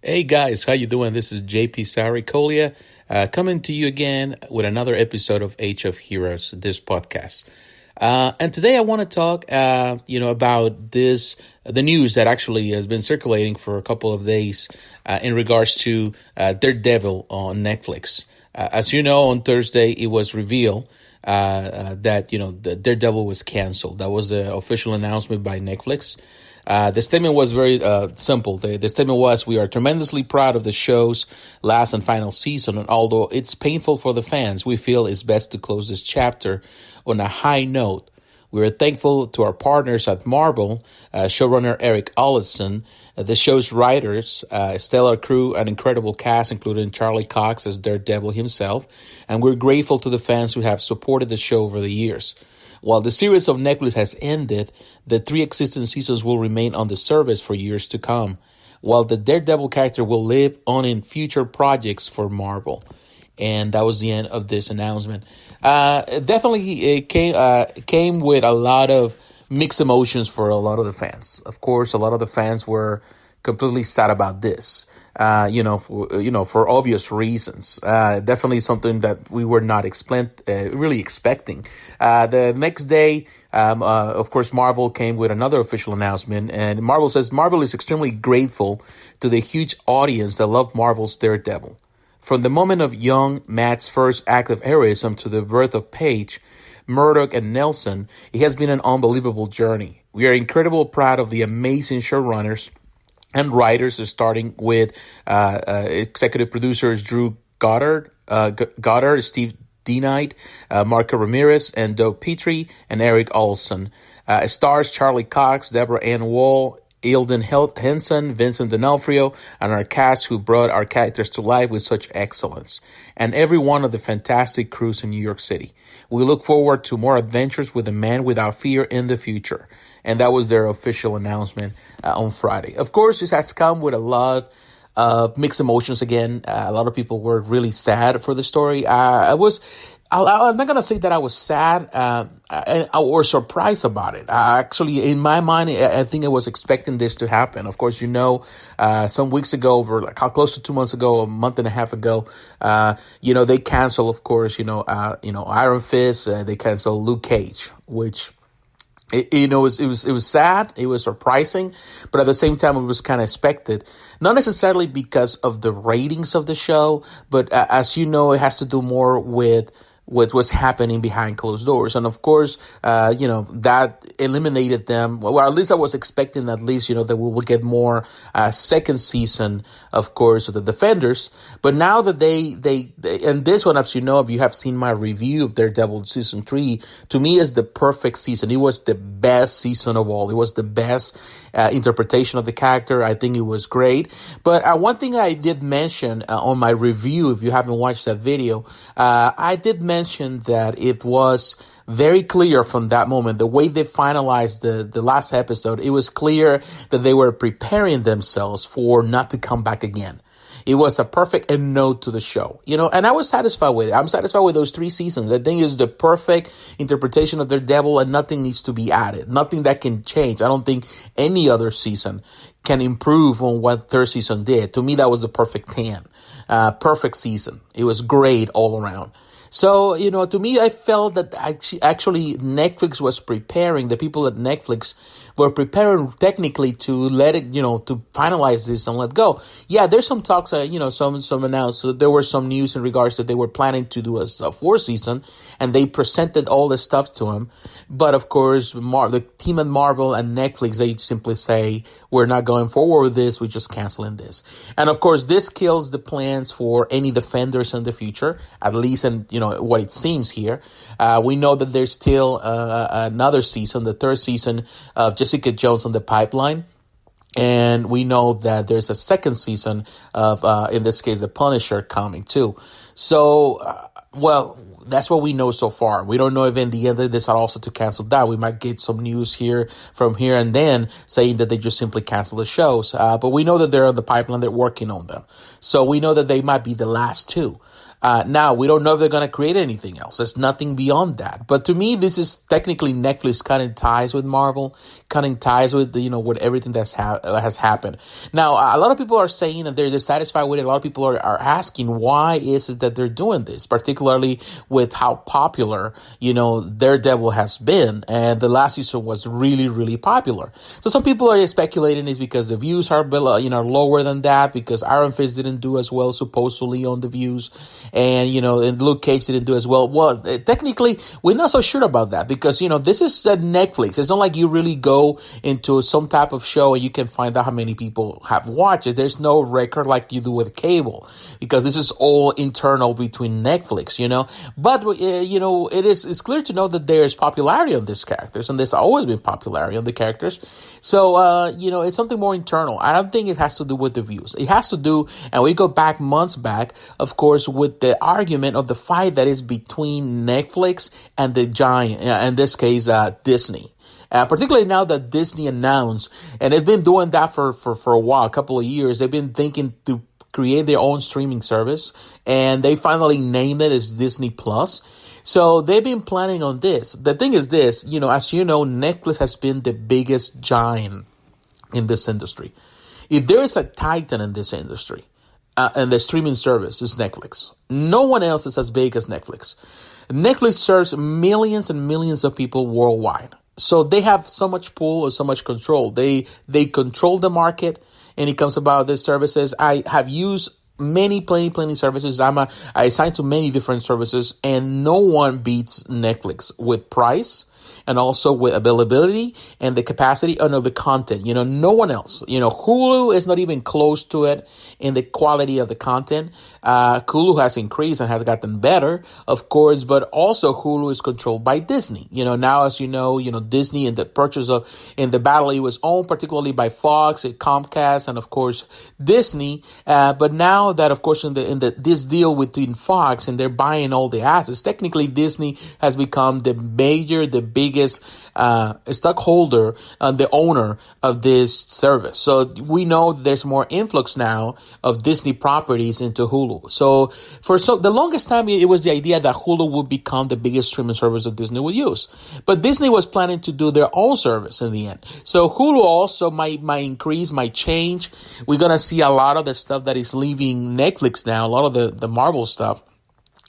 Hey guys, how you doing? This is JP Saricolia, coming to you again with another episode of Age of Heroes, this podcast. And today I want to talk, about the news that actually has been circulating for a couple of days in regards to Daredevil on Netflix. As you know, on Thursday it was revealed that the Daredevil was canceled. That was the official announcement by Netflix. The statement was very simple. The statement was, "We are tremendously proud of the show's last and final season, and although it's painful for the fans, we feel it's best to close this chapter on a high note. We are thankful to our partners at Marvel, showrunner Eric Olson, the show's writers, stellar crew, and incredible cast, including Charlie Cox as Daredevil himself, and we're grateful to the fans who have supported the show over the years. While the series of Netflix has ended, the 3 existing seasons will remain on the service for years to come, while the Daredevil character will live on in future projects for Marvel." And that was the end of this announcement. It came with a lot of mixed emotions for a lot of the fans. Of course, a lot of the fans were completely sad about this. For obvious reasons. Definitely something that we were not really expecting. The next day, of course, Marvel came with another official announcement, and Marvel says Marvel is extremely grateful to the huge audience that loved Marvel's Daredevil. From the moment of young Matt's first act of heroism to the birth of Paige, Murdoch, and Nelson, it has been an unbelievable journey. We are incredibly proud of the amazing showrunners and writers, starting with executive producers Drew Goddard, Steve D-Knight, Marco Ramirez, and Doug Petrie, and Eric Olson. Stars Charlie Cox, Deborah Ann Wall, Eildon Henson, Vincent D'Onofrio, and our cast who brought our characters to life with such excellence, and every one of the fantastic crews in New York City. We look forward to more adventures with the Man Without Fear in the future. And that was their official announcement on Friday. Of course, this has come with a lot of mixed emotions again. A lot of people were really sad for the story. I'm not going to say that I was sad or surprised about it. Actually, in my mind, I think I was expecting this to happen. Of course, some weeks ago, or like how close to 2 months ago, a month and a half ago, they canceled, of course, Iron Fist. They canceled Luke Cage, which it was sad. It was surprising, but at the same time, it was kind of expected. Not necessarily because of the ratings of the show, but as you know, it has to do more with what's happening behind closed doors. And of course, that eliminated them. Well, at least I was expecting that we will get more second season, of course, of the Defenders. But now that they and this one, as you know, if you have seen my review of Daredevil season 3, to me is the perfect season. It was the best season of all. It was the best interpretation of the character. I think it was great. But one thing I did mention on my review, if you haven't watched that video, I did mention that it was very clear from that moment, the way they finalized the last episode, it was clear that they were preparing themselves for not to come back again. It was a perfect end note to the show, and I was satisfied with it. I'm satisfied with those 3 seasons. I think it's the perfect interpretation of Daredevil, and nothing needs to be added. Nothing that can change. I don't think any other season can improve on what third season did. To me, that was the perfect 10. Perfect season. It was great all around. So, to me, I felt that actually Netflix was preparing, the people at Netflix were preparing technically to let it, to finalize this and let go. Yeah, there's some talks, some announced, so there were some news in regards that they were planning to do a 4th season, and they presented all the stuff to him. But of course, the team at Marvel and Netflix, they simply say, we're not going forward with this, we're just canceling this. And of course, this kills the plans for any Defenders in the future, at least in, what it seems here. We know that there's still another season, the 3rd season of Jessica Jones on the pipeline. And we know that there's a 2nd season of, in this case, The Punisher coming too. So, that's what we know so far. We don't know if in the end they decide also to cancel that. We might get some news from here and then saying that they just simply cancel the shows. But we know that they're on the pipeline. They're working on them. So we know that they might be the last 2. Now, we don't know if they're going to create anything else. There's nothing beyond that. But to me, this is technically Netflix cutting ties with Marvel, cutting ties with with everything that's has happened. Now, a lot of people are saying that they're dissatisfied with it. A lot of people are asking why is it that they're doing this, particularly with how popular Daredevil has been, and the last season was really, really popular. So some people are speculating it's because the views are below, lower than that, because Iron Fist didn't do as well supposedly on the views, and Luke Cage didn't do as well. Well, technically, we're not so sure about that because this is Netflix. It's not like you really go into some type of show and you can find out how many people have watched it. There's no record like you do with cable because this is all internal between Netflix, But it's clear to know that there's popularity on these characters, and there's always been popularity on the characters. So it's something more internal. I don't think it has to do with the views. It has to do, and we go back months back, of course, with the argument of the fight that is between Netflix and the giant, in this case, Disney. Particularly now that Disney announced, and they've been doing that for a while, a couple of years, they've been thinking to create their own streaming service, and they finally named it as Disney Plus. So they've been planning on this. The thing is this, as you know, Netflix has been the biggest giant in this industry. If there is a titan in this industry, and the streaming service is Netflix. No one else is as big as Netflix. Netflix serves millions and millions of people worldwide. So they have so much pull or so much control. They control the market, and it comes about their services. I have used plenty services. I signed to many different services, and no one beats Netflix with price and also with availability and the capacity and the content. No one else. Hulu is not even close to it in the quality of the content. Hulu has increased and has gotten better, of course, but also Hulu is controlled by Disney. Now, as Disney in the purchase of, in the battle, it was owned particularly by Fox, Comcast, and of course Disney. But now that, of course, in this deal between Fox and they're buying all the assets, technically Disney has become the biggest stockholder and the owner of this service. So we know there's more influx now of Disney properties into Hulu. So for the longest time, it was the idea that Hulu would become the biggest streaming service that Disney would use. But Disney was planning to do their own service in the end. So Hulu also might increase, might change. We're going to see a lot of the stuff that is leaving Netflix now, a lot of the Marvel stuff.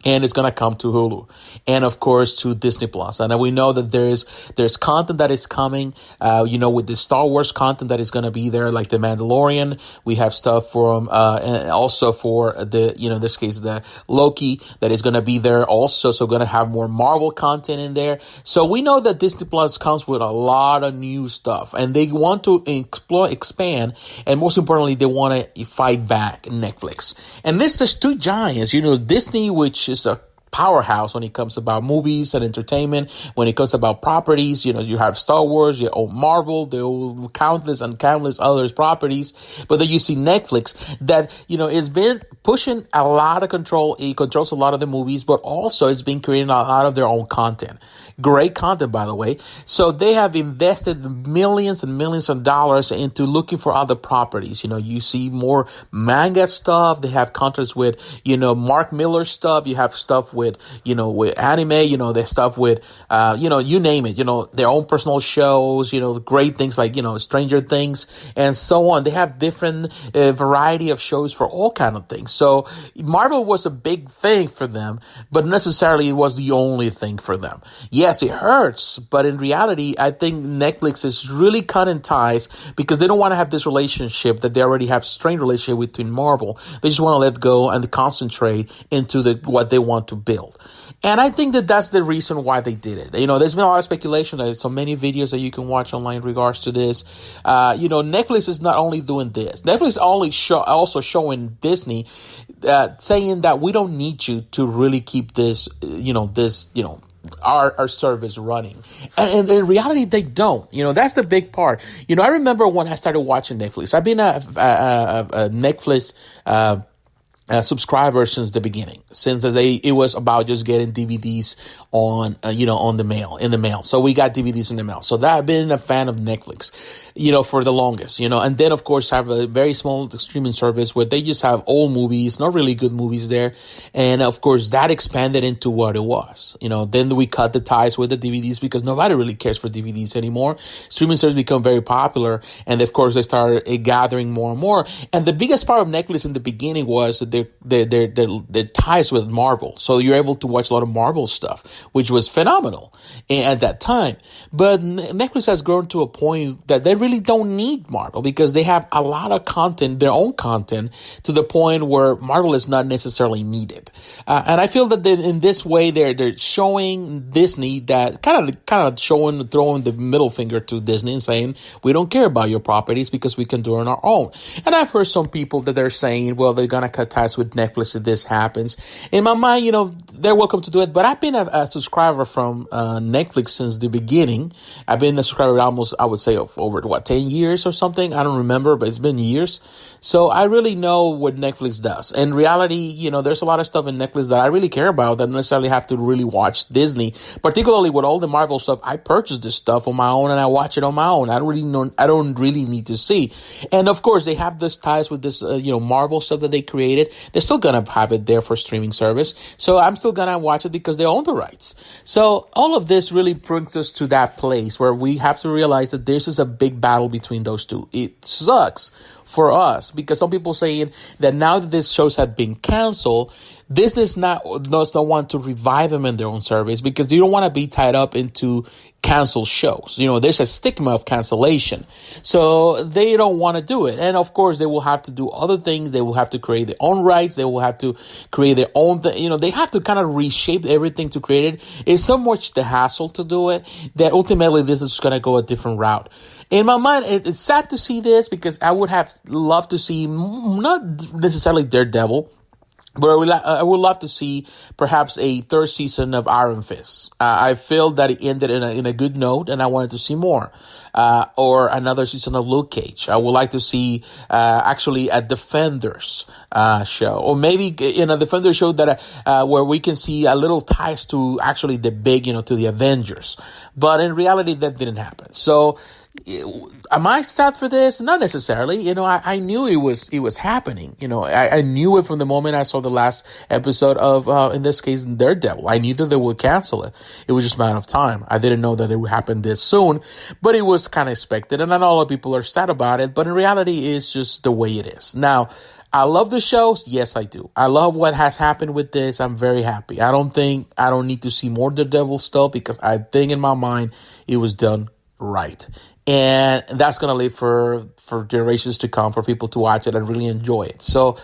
And it's going to come to Hulu and, of course, to Disney Plus. And we know that there's content that is coming, with the Star Wars content that is going to be there, like The Mandalorian. We have stuff from, and also for in this case, the Loki that is going to be there also. So going to have more Marvel content in there. So we know that Disney Plus comes with a lot of new stuff, and they want to expand. And most importantly, they want to fight back Netflix. And this is two giants, Disney, which is a powerhouse when it comes about movies and entertainment. When it comes about properties, you have Star Wars, you own Marvel, there are countless other properties. But then you see Netflix that, it's been pushing a lot of control. It controls a lot of the movies, but also it's been creating a lot of their own content. Great content, by the way. So they have invested millions and millions of dollars into looking for other properties. You see more manga stuff. They have contracts with, Mark Miller stuff. You have stuff with anime, there's stuff with, you name it, their own personal shows, great things like, Stranger Things and so on. They have different variety of shows for all kind of things. So Marvel was a big thing for them, but necessarily it was the only thing for them. Yes, it hurts, but in reality, I think Netflix is really cutting ties because they don't want to have this relationship that they already have strained relationship between Marvel. They just want to let go and concentrate into what they want to build. And I think that that's the reason why they did it. There's been a lot of speculation. There's so many videos that you can watch online in regards to this. Netflix is not only doing this. Netflix also showing Disney, saying that we don't need you to really keep this, our service running. And in reality, they don't. That's the big part. I remember when I started watching Netflix. I've been a Netflix, subscribers since the beginning, since it was about just getting DVDs on, on in the mail. So we got DVDs in the mail. So that I've been a fan of Netflix, for the longest, and then of course have a very small streaming service where they just have old movies, not really good movies there. And of course that expanded into what it was, then we cut the ties with the DVDs because nobody really cares for DVDs anymore. Streaming services become very popular. And of course they started gathering more and more. And the biggest part of Netflix in the beginning was their ties with Marvel. So you're able to watch a lot of Marvel stuff, which was phenomenal at that time. But Netflix has grown to a point that they really don't need Marvel because they have a lot of content, their own content, to the point where Marvel is not necessarily needed. And I feel that in this way, they're showing Disney that kind of throwing the middle finger to Disney and saying, we don't care about your properties because we can do it on our own. And I've heard some people that they're saying, well, they're going to cut ties with Netflix if this happens. In my mind, they're welcome to do it. But I've been a subscriber from Netflix since the beginning. I've been a subscriber almost, I would say, of over 10 years or something. I don't remember, but it's been years. So I really know what Netflix does. In reality, there's a lot of stuff in Netflix that I really care about that don't necessarily have to really watch Disney, particularly with all the Marvel stuff. I purchased this stuff on my own and I watch it on my own. I don't really need to see. And of course, they have this ties with this, Marvel stuff that they created. They're still going to have it there for streaming service. So I'm still going to watch it because they own the rights. So all of this really brings us to that place where we have to realize that this is a big battle between those two. It sucks for us because some people saying that now that these shows have been canceled, Disney does not want to revive them in their own service because they don't want to be tied up into canceled shows. There's a stigma of cancellation. So they don't want to do it. And of course, they will have to do other things. They will have to create their own rights. They will have to create their own, they have to kind of reshape everything to create it. It's so much the hassle to do it that ultimately this is going to go a different route. In my mind, it's sad to see this because I would have loved to see not necessarily Daredevil, but I would love to see perhaps a third season of Iron Fist. I feel that it ended in a good note, and I wanted to see more. Or another season of Luke Cage. I would like to see actually a Defenders show, or maybe Defenders show that where we can see a little ties to actually the big, to the Avengers. But in reality, that didn't happen. So. Am I sad for this? Not necessarily. I knew it was happening. I knew it from the moment I saw the last episode of, in this case, Daredevil. I knew that they would cancel it. It was just a matter of time. I didn't know that it would happen this soon, but it was kind of expected. And I know a lot of people are sad about it, but in reality, it's just the way it is. Now, I love the shows. Yes, I do. I love what has happened with this. I'm very happy. I don't need to see more Daredevil stuff because I think in my mind it was done right. And that's going to live for generations to come, for people to watch it and really enjoy it. So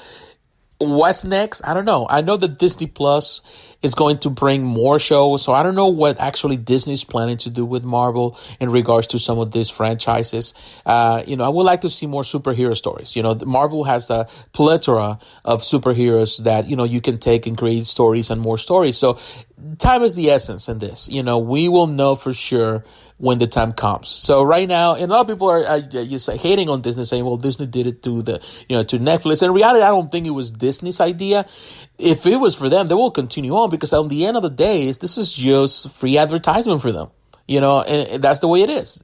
what's next? I don't know. I know that Disney Plus is going to bring more shows. So I don't know what actually Disney's planning to do with Marvel in regards to some of these franchises. I would like to see more superhero stories. Marvel has a plethora of superheroes that, you can take and create stories and more stories. So time is the essence in this. We will know for sure when the time comes. So right now, and a lot of people are hating on Disney, saying, well, Disney did it to to Netflix. In reality, I don't think it was Disney's idea. If it was for them, they will continue on because on the end of the day, this is just free advertisement for them. And that's the way it is.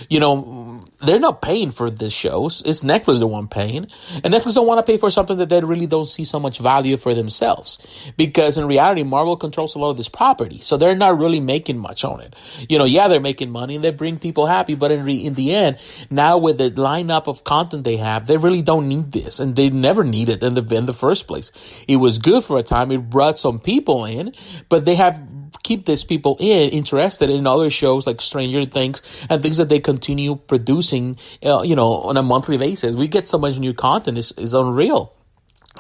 They're not paying for the shows. It's Netflix the one paying. And Netflix don't want to pay for something that they really don't see so much value for themselves. Because in reality, Marvel controls a lot of this property. So they're not really making much on it. They're making money and they bring people happy. But in the end, now with the lineup of content they have, they really don't need this. And they never needed it in the first place. It was good for a time. It brought some people in. But they have keep these people interested in other shows like Stranger Things and things that they continue producing, on a monthly basis. We get so much new content, is unreal.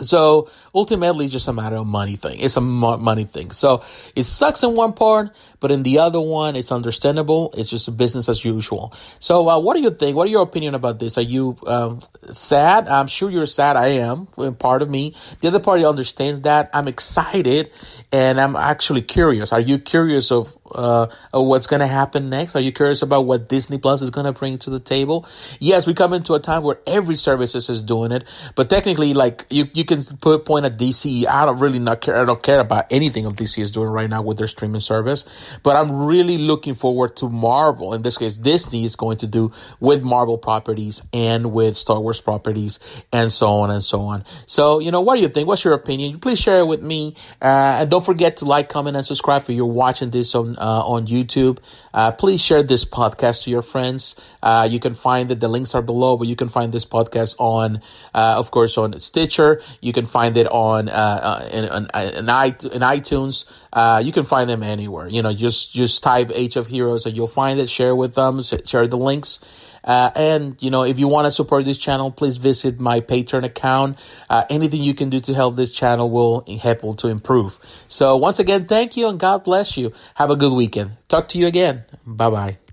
So ultimately, it's just a matter of money thing. It's a money thing. So it sucks in one part, but in the other one, it's understandable. It's just a business as usual. So what do you think? What are your opinion about this? Are you sad? I'm sure you're sad. I am. Part of me. The other party understands that. I'm excited, and I'm actually curious. Are you curious of what's going to happen next? Are you curious about what Disney Plus is going to bring to the table? Yes, we come into a time where every services is doing it, but technically, like you can point at DC. I don't care about anything of DC is doing right now with their streaming service, but I'm really looking forward to Marvel. In this case, Disney is going to do with Marvel properties and with Star Wars properties and so on and so on. So, what do you think? What's your opinion? Please share it with me. And don't forget to like, comment, and subscribe if you're watching this on YouTube. Please share this podcast to your friends. You can find it. The links are below, but you can find this podcast on, of course, on Stitcher. You can find it on in iTunes. You can find them anywhere. Just type Age of Heroes and you'll find it. Share with them. Share the links. And if you want to support this channel, please visit my Patreon account. Anything you can do to help this channel will help to improve. So once again, thank you and God bless you. Have a good weekend. Talk to you again. Bye-bye.